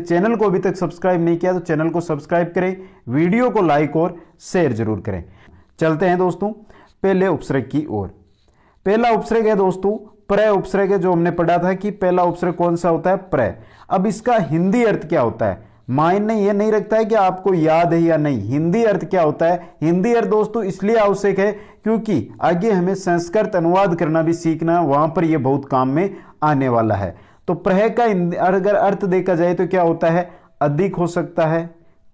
Channel को अभी तक सब्सक्राइब नहीं किया तो चैनल को सब्सक्राइब करें, वीडियो को लाइक और शेयर जरूर करें। चलते हैं दोस्तों पहले उपसर्ग की ओर। पहला उपसर्ग है दोस्तों प्रय उपसर्ग है, जो हमने पढ़ा था कि पहला उपसर्ग कौन सा होता है, प्रय। अब इसका हिंदी अर्थ क्या होता है, मायने ये नहीं रखता है कि आपको याद है या नहीं। हिंदी अर्थ क्या होता है, हिंदी अर्थ दोस्तों इसलिए आवश्यक है क्योंकि आगे हमें संस्कृत अनुवाद करना भी सीखना है, वहां पर यह बहुत काम में आने वाला है। तो प्रह का अगर अर्थ देखा जाए तो क्या होता है, अधिक हो सकता है,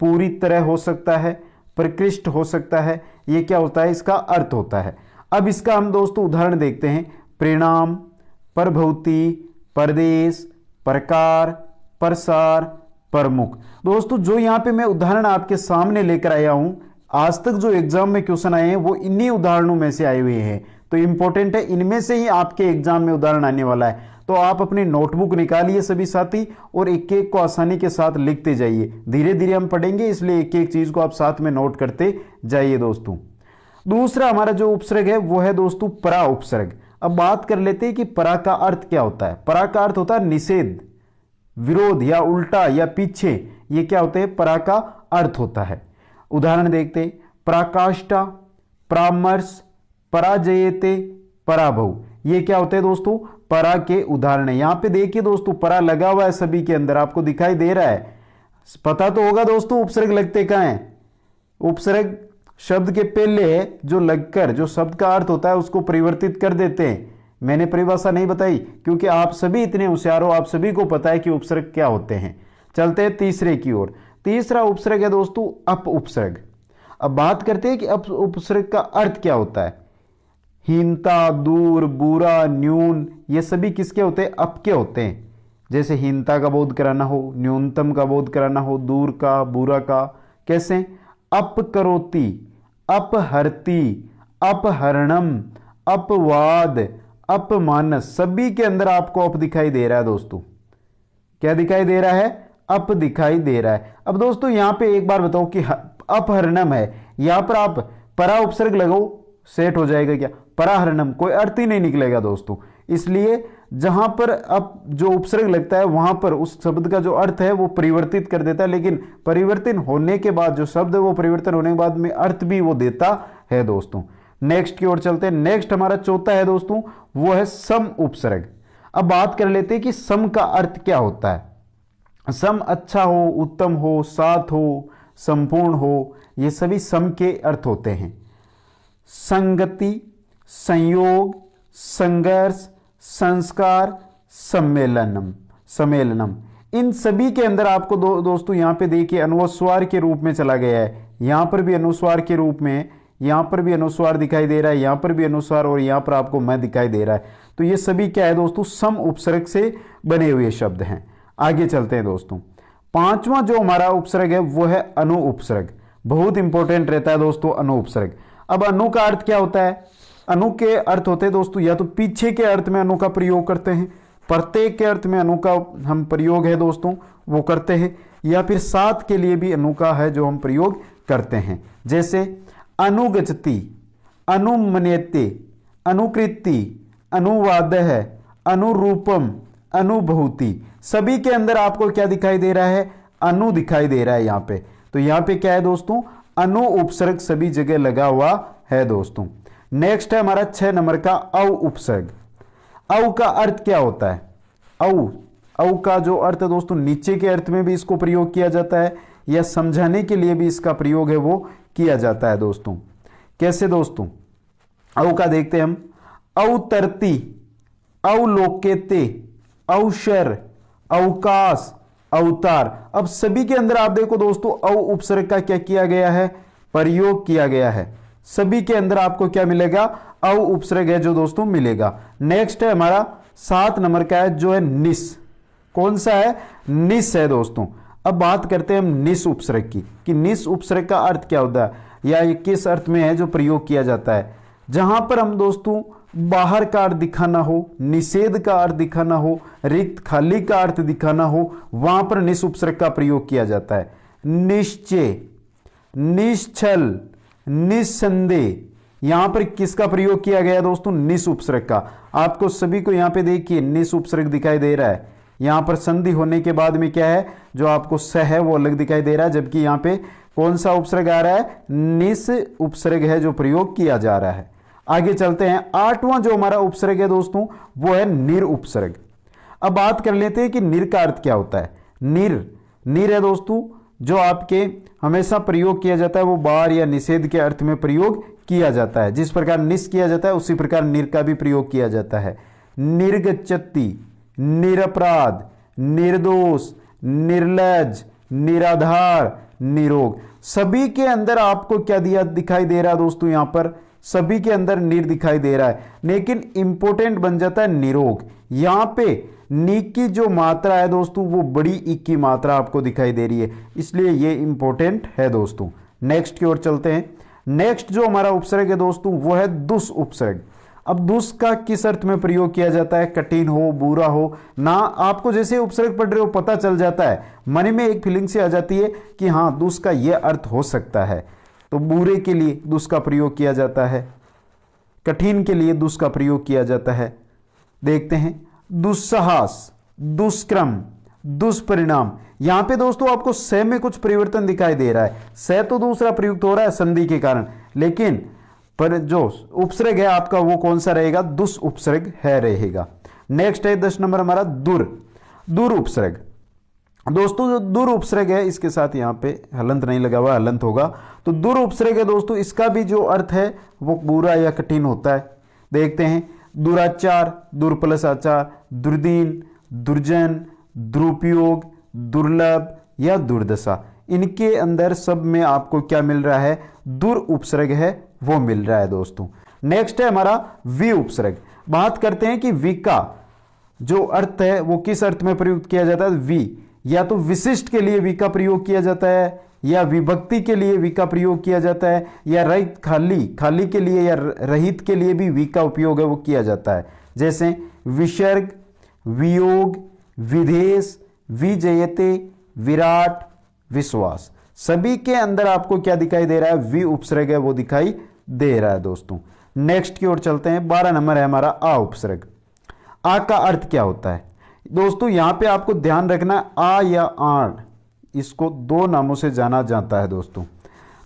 पूरी तरह हो सकता है, प्रकृष्ट हो सकता है, ये क्या होता है, इसका अर्थ होता है। अब इसका हम दोस्तों उदाहरण देखते हैं। परिणाम, प्रभूति, प्रदेश, प्रकार, प्रसार, प्रमुख। दोस्तों जो यहां पे मैं उदाहरण आपके सामने लेकर आया हूं, आज तक जो एग्जाम में क्वेश्चन आए हैं वो इन्हीं उदाहरणों में से आए हुए हैं, तो इंपॉर्टेंट है, इनमें से ही आपके एग्जाम में उदाहरण आने वाला है। तो आप अपनी नोटबुक निकालिए सभी साथी और एक एक को आसानी के साथ लिखते जाइए। धीरे धीरे हम पढ़ेंगे, इसलिए एक एक चीज को आप साथ में नोट करते जाइए दोस्तों। दूसरा हमारा जो उपसर्ग है वो है दोस्तों परा उपसर्ग। अब बात कर लेते हैं कि परा का अर्थ क्या होता है। परा का अर्थ होता है निषेध, विरोध या उल्टा या पीछे, ये क्या होते हैं, परा का अर्थ होता है। उदाहरण देखते हैं, पराकाष्ठा, परामर्श, पराजयते, पराभव, ये क्या होते हैं दोस्तों, परा के उदाहरण है। यहां पे देखिए दोस्तों परा लगा हुआ है सभी के अंदर, आपको दिखाई दे रहा है। पता तो होगा दोस्तों उपसर्ग लगते कहां हैं। उपसर्ग शब्द के पहले जो लगकर जो शब्द का अर्थ होता है उसको परिवर्तित कर देते हैं। मैंने परिभाषा नहीं बताई क्योंकि आप सभी इतने होशियार हो, आप सभी को पता है कि उपसर्ग क्या होते हैं। चलते हैं तीसरे की ओर। तीसरा उपसर्ग है दोस्तों अप उपसर्ग। अब बात करते हैं कि अप उपसर्ग का अर्थ क्या होता है। हीनता, दूर, बुरा, न्यून, ये सभी किसके होते हैं, अप के होते हैं। जैसे हीनता का बोध कराना हो, न्यूनतम का बोध कराना हो, दूर का, बुरा का, कैसे, अपकरोति, अपहरती, अपहरणम, अपवाद, अपमानस, सभी के अंदर आपको अप दिखाई दे रहा है दोस्तों। क्या दिखाई दे रहा है, अप दिखाई दे रहा है। अब दोस्तों यहां पे एक बार बताओ कि अपहरणम है, यहां पर आप परा उपसर्ग लगाओ, सेट हो जाएगा क्या, पराहरणम, कोई अर्थ ही नहीं निकलेगा दोस्तों। इसलिए जहां पर अब जो उपसर्ग लगता है वहां पर उस शब्द का जो अर्थ है वो परिवर्तित कर देता है, लेकिन परिवर्तन होने के बाद जो शब्द है वो परिवर्तन होने के बाद में अर्थ भी वो देता है दोस्तों। नेक्स्ट की ओर चलते हैं। नेक्स्ट हमारा चौथा है दोस्तों, वो है सम उपसर्ग। अब बात कर लेते हैं कि सम का अर्थ क्या होता है। सम अच्छा हो, उत्तम हो, साथ हो, संपूर्ण हो, ये सभी सम के अर्थ होते हैं। संगति, संयोग, संघर्ष, संस्कार, सम्मेलनम, सम्मेलनम, इन सभी के अंदर आपको दोस्तों यहां पे देखिए अनुस्वार के रूप में चला गया है। यहां पर भी अनुस्वार के रूप में, यहां पर भी अनुस्वार दिखाई दे रहा है, यहां पर भी अनुस्वार, और यहां पर आपको मैं दिखाई दे रहा है। तो ये सभी क्या है दोस्तों, सम उपसर्ग से बने हुए शब्द हैं। आगे चलते हैं दोस्तों। पांचवा जो हमारा उपसर्ग है वो है अनु उपसर्ग। बहुत इंपॉर्टेंट रहता है दोस्तों अनु उपसर्ग। अब अनु का अर्थ क्या होता है, अनु के अर्थ होते हैं दोस्तों या तो पीछे के अर्थ में अनु का प्रयोग करते हैं, प्रत्येक के अर्थ में अनु का हम प्रयोग है दोस्तों वो करते हैं, या फिर साथ के लिए भी अनु का है जो हम प्रयोग करते हैं। जैसे अनुगच्छति, अनुमन्यते, अनुकृति, अनुवादः, अनुरूपम, अनुभूति, सभी के अंदर आपको क्या दिखाई दे रहा है, अनु दिखाई दे रहा है यहाँ पे। तो यहाँ पे क्या है दोस्तों, अनु उपसर्ग सभी जगह लगा हुआ है दोस्तों। नेक्स्ट है हमारा 6 नंबर का औ उपसर्ग। औ का अर्थ क्या होता है, औ का जो अर्थ है दोस्तों, नीचे के अर्थ में भी इसको प्रयोग किया जाता है या समझाने के लिए भी इसका प्रयोग है वो किया जाता है दोस्तों। कैसे दोस्तों, औ का देखते हैं हम। अवतरती, अवलोकेते, अवसर, अवकाश, अवतार। अब सभी के अंदर आप देखो दोस्तों औ उपसर्ग का क्या किया गया है, प्रयोग किया गया है। सभी के अंदर आपको क्या मिलेगा, औ उपसर्ग है जो दोस्तों मिलेगा। नेक्स्ट है हमारा 7 नंबर का है जो है निस। कौन सा है, निस है दोस्तों। अब बात करते हैं हम निस उपसर्ग की कि निस उपसर्ग का अर्थ क्या होता है या ये किस अर्थ में है जो प्रयोग किया जाता है। जहां पर हम दोस्तों बाहर का अर्थ दिखाना हो, निषेध का अर्थ दिखाना हो, रिक्त खाली का अर्थ दिखाना हो, वहां पर निस उपसर्ग का प्रयोग किया जाता है। निश्चय, निश्चल, निस्संदेह, यहां पर किसका प्रयोग किया गया दोस्तों, निस उपसर्ग का। आपको सभी को यहां पे देखिए निस उपसर्ग दिखाई दे रहा है। यहां पर संधि होने के बाद में क्या है, जो आपको स है वो अलग दिखाई दे रहा है, जबकि यहां पे कौन सा उपसर्ग आ रहा है, निस उपसर्ग है जो प्रयोग किया जा रहा है। आगे चलते हैं, 8वां जो हमारा उपसर्ग है दोस्तों वो है निर उपसर्ग। अब बात कर लेते हैं कि निर का अर्थ क्या होता है। निर है दोस्तों जो आपके हमेशा प्रयोग किया जाता है, वो बार या निषेध के अर्थ में प्रयोग किया जाता है। जिस प्रकार निस किया जाता है उसी प्रकार निर का भी प्रयोग किया जाता है। निर्गच्छति, निरपराध, निर्दोष, निर्लज, निराधार, निरोग, सभी के अंदर आपको क्या दिखाई दे रहा है दोस्तों, यहां पर सभी के अंदर निर दिखाई दे रहा है, लेकिन इंपोर्टेंट बन जाता है निरोग। यहां पे नी की जो मात्रा है दोस्तों वो बड़ी ई की मात्रा आपको दिखाई दे रही है, इसलिए ये इंपॉर्टेंट है दोस्तों। नेक्स्ट की ओर चलते हैं। नेक्स्ट जो हमारा उपसर्ग है दोस्तों वो है दुस उपसर्ग। अब दुस का किस अर्थ में प्रयोग किया जाता है, कठिन हो, बुरा हो ना, आपको जैसे उपसर्ग पढ़ रहे हो पता चल जाता है, मन में एक फीलिंग से आ जाती है कि हाँ दुस का यह अर्थ हो सकता है। तो बुरे के लिए दुस का प्रयोग किया जाता है, कठिन के लिए दुस का प्रयोग किया जाता है। देखते हैं, दुस्साहस, दुष्क्रम, दुष्परिणाम। यहां पे दोस्तों आपको स में कुछ परिवर्तन दिखाई दे रहा है, स तो दूसरा प्रयुक्त हो रहा है संधि के कारण, लेकिन पर जो उपसर्ग है आपका वो कौन सा रहेगा, दुस उपसर्ग है रहेगा। नेक्स्ट है 10 नंबर हमारा दुर उपसर्ग। दोस्तों जो दुर उपसर्ग है इसके साथ यहां पे हलंत नहीं लगा हुआ, हलंत होगा। तो दुर उपसर्ग है दोस्तों, इसका भी जो अर्थ है वो बुरा या कठिन होता है। देखते हैं, दुराचार, दुर्प्लस आचार, दुर्दीन, दुर्जन, दुरुपयोग, दुर्लभ या दुर्दशा, इनके अंदर सब में आपको क्या मिल रहा है, दुर उपसर्ग है वो मिल रहा है दोस्तों। नेक्स्ट है हमारा वि उपसर्ग। बात करते हैं कि वि का जो अर्थ है वो किस अर्थ में प्रयुक्त किया जाता है। वि या तो विशिष्ट के लिए वि का प्रयोग किया जाता है, या विभक्ति के लिए वि का प्रयोग किया जाता है, या रहित खाली के लिए या रहित के लिए भी वि का उपयोग है वो किया जाता है। जैसे विसर्ग, वियोग, विदेश, विजयते, विराट, विश्वास, सभी के अंदर आपको क्या दिखाई दे रहा है, वि उपसर्ग है वो दिखाई दे रहा है दोस्तों। नेक्स्ट की ओर चलते हैं, 12 नंबर है हमारा आ उपसर्ग। आ का अर्थ क्या होता है दोस्तों, यहां पे आपको ध्यान रखना, आ या आण, इसको दो नामों से जाना जाता है दोस्तों।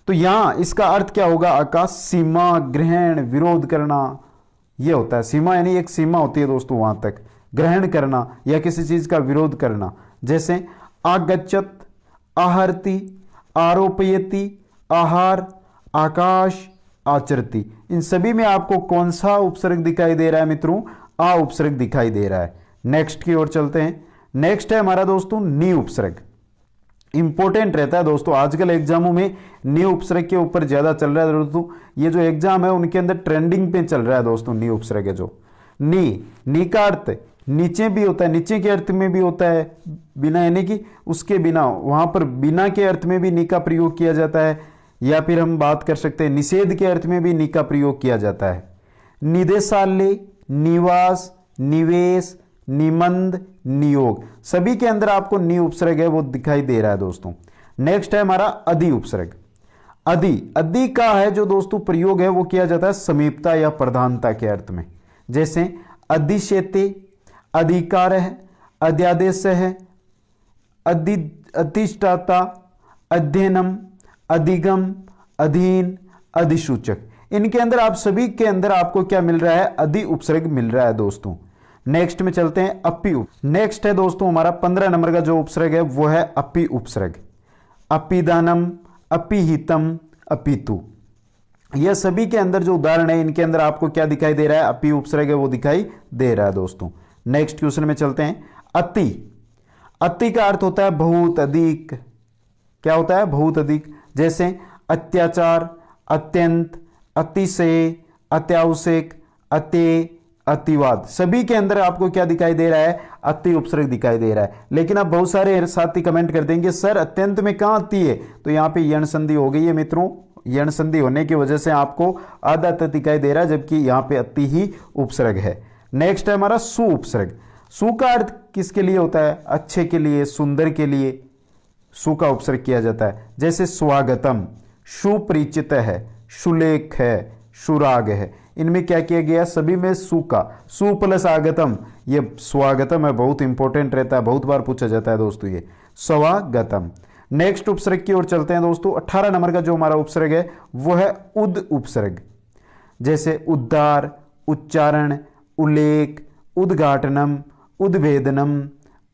तो यहां इसका अर्थ क्या होगा, आ का सीमा, ग्रहण, विरोध करना, यह होता है। सीमा यानी एक सीमा होती है दोस्तों वहां तक, ग्रहण करना या किसी चीज का विरोध करना। जैसे आगच्छत, आहरति, आरोपयति, आहार, आकाश, आचरति, इन सभी में आपको कौन सा उपसर्ग दिखाई दे रहा है मित्रों, आ उपसर्ग दिखाई दे रहा है। नेक्स्ट की ओर चलते हैं। नेक्स्ट है हमारा दोस्तों नी उपसर्ग। इंपॉर्टेंट रहता है दोस्तों, आजकल एग्जामों में नी उपसर्ग के ऊपर ज्यादा चल रहा है दोस्तों। ये जो एग्जाम है उनके अंदर ट्रेंडिंग पे चल रहा है दोस्तों नी उपसर्ग है जो। नी का अर्थ नीचे भी होता है, नीचे के अर्थ में भी होता है, बिना यानी कि उसके बिना, वहां पर बिना के अर्थ में भी नी का प्रयोग किया जाता है, या फिर हम बात कर सकते हैं निषेध के अर्थ में भी नी का प्रयोग किया जाता है। निदेशालय, निवास, निवेश, निमंद, नियोग, सभी के अंदर आपको नी उपसर्ग है वो दिखाई दे रहा है दोस्तों। नेक्स्ट है हमारा अधि उपसर्ग। अधि का है जो दोस्तों प्रयोग है वो किया जाता है समीपता या प्रधानता के अर्थ में। जैसे अधिशेते, अधिकार है, अध्यादेश है, अधिष्ठाता, अध्ययनम, अधिगम, अधीन, अधिसूचक, इनके अंदर आप सभी के अंदर आपको क्या मिल रहा है, अधि उपसर्ग मिल रहा है दोस्तों। नेक्स्ट में चलते हैं अपि। नेक्स्ट है दोस्तों हमारा 15 नंबर का जो उपसर्ग है वो है अपि उपसर्ग। अपिदानम, अपिहितम, अपितु, यह सभी के अंदर जो उदाहरण है इनके अंदर आपको क्या दिखाई दे रहा है, अपि उपसर्ग है वो दिखाई दे रहा है दोस्तों। नेक्स्ट क्वेश्चन में चलते हैं। अति का अर्थ होता है बहुत अधिक। क्या होता है, बहुत अधिक। जैसे अत्याचार, अत्यंत, अतिशय, अत्यावश्यक, अति, अतिवाद, सभी के अंदर आपको क्या दिखाई दे रहा है, अति उपसर्ग दिखाई दे रहा है। लेकिन अब बहुत सारे साथी कमेंट कर देंगे सर अत्यंत में कहां अति है, तो यहां पे यण संधि हो गई है मित्रों, यण संधि होने की वजह से आपको आधा तक दिखाई दे रहा है, जबकि यहां पे अति ही उपसर्ग है। नेक्स्ट है हमारा सु उपसर्ग। सु का अर्थ किसके लिए होता है, अच्छे के लिए, सुंदर के लिए सु का उपसर्ग किया जाता है। जैसे स्वागतम, सुपरिचित है, सुलेख है, सुराग है, इनमें क्या किया गया, सभी में सु का, सु प्लस आगतम, ये स्वागतम है, बहुत इंपॉर्टेंट रहता है, बहुत बार पूछा जाता है दोस्तों ये स्वागतम। नेक्स्ट उपसर्ग की ओर चलते हैं दोस्तों। 18 नंबर का जो हमारा उपसर्ग है वो है उद उपसर्ग, जैसे उद्धार, उच्चारण, उल्लेख, उद्घाटनम, उद्भेदनम,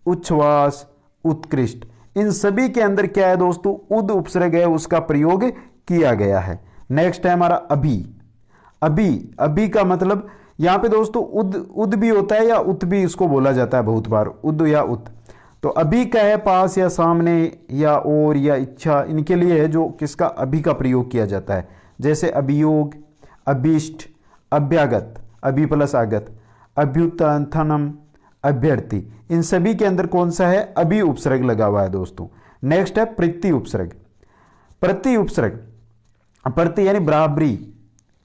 उच्छ्वास, उत्कृष्ट। इन सभी के अंदर क्या है दोस्तों, उद उपसर्ग है, उसका प्रयोग किया गया है। नेक्स्ट है हमारा अभी। अभी, अभी का मतलब यहां पे दोस्तों उद भी होता है या उत भी इसको बोला जाता है बहुत बार, उद या उत। तो अभी का है पास या सामने या और या इच्छा, इनके लिए है जो किसका अभी का प्रयोग किया जाता है, जैसे अभियोग, अभिष्ट, अभ्यागत, अभी प्लस आगत, अभ्युत्थानम, अभ्यर्थी। इन सभी के अंदर कौन सा है, अभी उपसर्ग लगा हुआ है दोस्तों। नेक्स्ट है प्रति उपसर्ग। प्रति उपसर्ग, प्रति यानी बराबरी,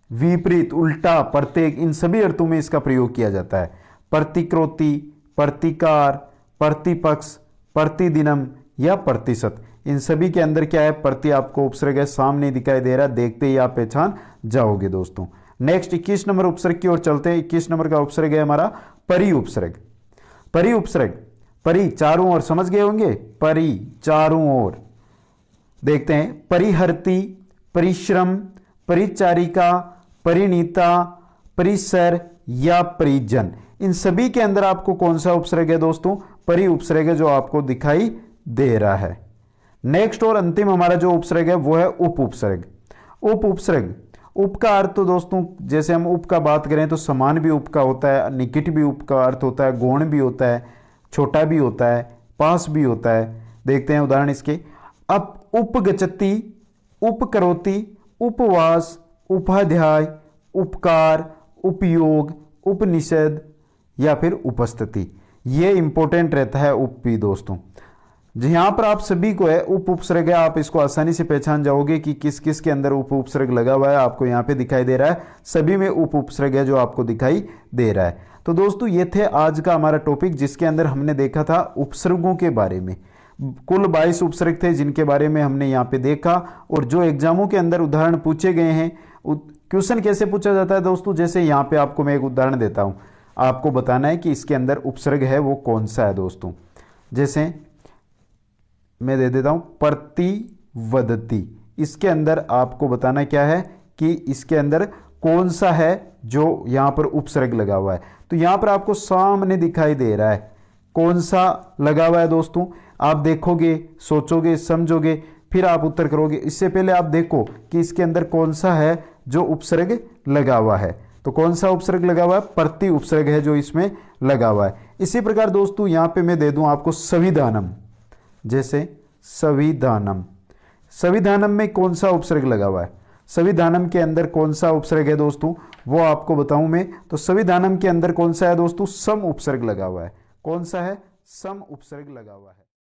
विपरीत, उल्टा, प्रत्येक, इन सभी अर्थों में इसका प्रयोग किया जाता है। प्रतिकृति, प्रतिकार, प्रतिपक्ष, प्रतिदिनम या प्रतिशत, इन सभी के अंदर क्या है, प्रति आपको उपसर्ग है, सामने दिखाई दे रहा है, देखते ही आप पहचान जाओगे दोस्तों। नेक्स्ट 21 नंबर उपसर्ग की ओर चलते हैं। 21 नंबर का उपसर्ग है हमारा परि उपसर्ग। परि उपसर्ग, परि चारों ओर, समझ गए होंगे, परि चारों ओर। देखते हैं, परिहर्ती, परिश्रम, परिचारिका, परिणीता, परिसर या परिजन, इन सभी के अंदर आपको कौन सा उपसर्ग है दोस्तों, परि उपसर्ग है, जो आपको दिखाई दे रहा है। नेक्स्ट और अंतिम हमारा जो उपसर्ग है वो है उप उपसर्ग। उप उपसर्ग, उप का अर्थ तो दोस्तों, जैसे हम उप का बात करें तो समान भी उप का होता है, निकट भी उप का अर्थ होता है, गौण भी होता है, छोटा भी होता है, पास भी होता है। देखते हैं उदाहरण इसके। अब उपगच्छति, उपकरोति, उपवास, उपाध्याय, उपकार, उपयोग, उपनिषद या फिर उपस्थिति, ये इंपॉर्टेंट रहता है उप भी दोस्तों। यहां पर आप सभी को है उप उपसर्ग है, आप इसको आसानी से पहचान जाओगे कि किस किस के अंदर उप उपसर्ग लगा हुआ है, आपको यहां पे दिखाई दे रहा है, सभी में उप उपसर्ग है जो आपको दिखाई दे रहा है। तो दोस्तों ये थे आज का हमारा टॉपिक, जिसके अंदर हमने देखा था उपसर्गों के बारे में। कुल 22 उपसर्ग थे जिनके बारे में हमने यहाँ पे देखा, और जो एग्जामों के अंदर उदाहरण पूछे गए हैं। क्वेश्चन कैसे पूछा जाता है दोस्तों, जैसे यहाँ पे आपको मैं एक उदाहरण देता हूं, आपको बताना है कि इसके अंदर उपसर्ग है वो कौन सा है दोस्तों। जैसे मैं दे देता हूं प्रतिवदति, इसके अंदर आपको बताना क्या है कि इसके अंदर कौन सा है जो यहां पर उपसर्ग लगा हुआ है। तो यहां पर आपको सामने दिखाई दे रहा है कौन सा लगा हुआ है दोस्तों। आप देखोगे, सोचोगे, समझोगे, फिर आप उत्तर करोगे। इससे पहले आप देखो कि इसके अंदर कौन सा है जो उपसर्ग लगा हुआ है। तो कौन सा उपसर्ग लगा हुआ है, प्रति उपसर्ग है जो इसमें लगा हुआ है। इसी प्रकार दोस्तों यहां पे मैं दे दूं आपको संविधानम, जैसे संविधानम, संविधानम में कौन सा उपसर्ग लगा हुआ है, संविधानम के अंदर कौन सा उपसर्ग है दोस्तों, वो आपको बताऊं मैं। तो संविधानम के अंदर कौन सा है दोस्तों, सम उपसर्ग लगा हुआ है। कौन सा है, सम उपसर्ग लगा हुआ है।